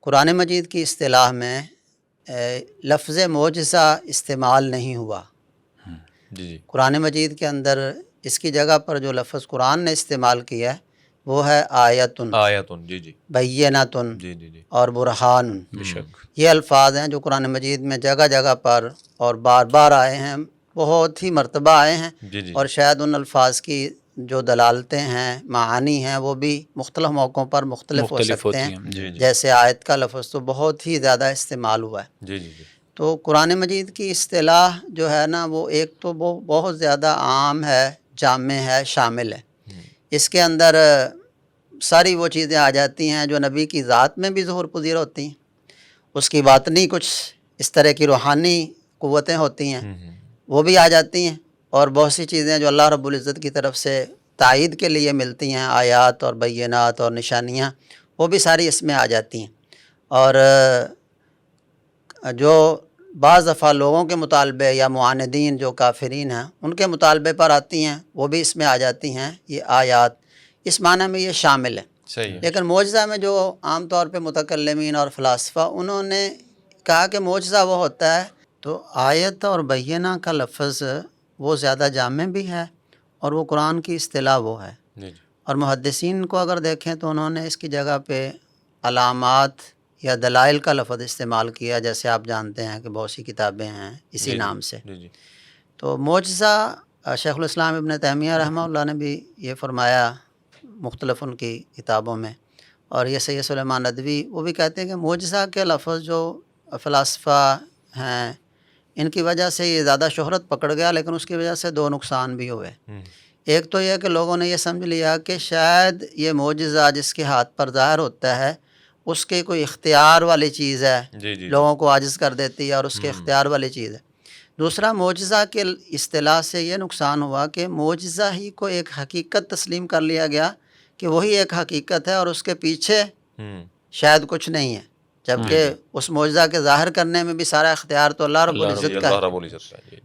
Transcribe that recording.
قرآن مجید کی اصطلاح میں لفظ معجزہ استعمال نہیں ہوا۔ جی قرآن مجید کے اندر اس کی جگہ پر جو لفظ قرآن نے استعمال کیا ہے وہ ہے آیتن، جی بینتن جی اور برہان۔ بے شک یہ الفاظ ہیں جو قرآن مجید میں جگہ جگہ پر اور بار بار آئے ہیں، بہت ہی مرتبہ آئے ہیں، جی اور شاید ان الفاظ کی جو دلالتیں ہیں، معانی ہیں، وہ بھی مختلف موقعوں پر مختلف ہو سکتے ہوتی ہیں۔ ہیں۔ جی جیسے آیت کا لفظ تو بہت ہی زیادہ استعمال ہوا ہے۔ جی تو قرآن مجید کی اصطلاح جو ہے نا، وہ ایک تو وہ بہت زیادہ عام ہے، جامع ہے، شامل ہے۔ اس کے اندر ساری وہ چیزیں آ جاتی ہیں جو نبی کی ذات میں بھی ظہور پذیر ہوتی ہیں، اس کی باطنی کچھ اس طرح کی روحانی قوتیں ہوتی ہیں وہ بھی آ جاتی ہیں، اور بہت سی چیزیں جو اللہ رب العزت کی طرف سے تائید کے لیے ملتی ہیں، آیات اور بینات اور نشانیاں، وہ بھی ساری اس میں آ جاتی ہیں۔ اور جو بعض دفعہ لوگوں کے مطالبے یا معاندین جو کافرین ہیں ان کے مطالبے پر آتی ہیں، وہ بھی اس میں آ جاتی ہیں۔ یہ آیات اس معنی میں یہ شامل ہے۔ صحیح ہے۔ لیکن معجزہ میں جو عام طور پہ متکلمین اور فلاسفہ انہوں نے کہا کہ معجزہ وہ ہوتا ہے، تو آیت اور بینہ کا لفظ وہ زیادہ جامع بھی ہے، اور وہ قرآن کی اصطلاح وہ ہے۔ اور محدثین کو اگر دیکھیں تو انہوں نے اس کی جگہ پہ علامات یا دلائل کا لفظ استعمال کیا، جیسے آپ جانتے ہیں کہ بہت سی کتابیں ہیں اسی نام سے۔ تو معجزہ شیخ الاسلام ابن تیمیہ رحمہ اللہ نے بھی یہ فرمایا مختلف ان کی کتابوں میں، اور یہ سید سلیمان ندوی وہ بھی کہتے ہیں کہ معجزہ کے لفظ جو فلاسفہ ہیں ان کی وجہ سے یہ زیادہ شہرت پکڑ گیا، لیکن اس کی وجہ سے دو نقصان بھی ہوئے۔ ایک تو یہ کہ لوگوں نے یہ سمجھ لیا کہ شاید یہ معجزہ جس کے ہاتھ پر ظاہر ہوتا ہے اس کے کوئی اختیار والی چیز ہے، لوگوں کو عاجز کر دیتی ہے اور اس کے اختیار والی چیز ہے۔ دوسرا، معجزہ کے اصطلاح سے یہ نقصان ہوا کہ معجزہ ہی کو ایک حقیقت تسلیم کر لیا گیا کہ وہی ایک حقیقت ہے اور اس کے پیچھے شاید کچھ نہیں ہے، جبکہ اس معجزہ کے ظاہر کرنے میں بھی سارا اختیار تو اللہ رب العزت کا ہے۔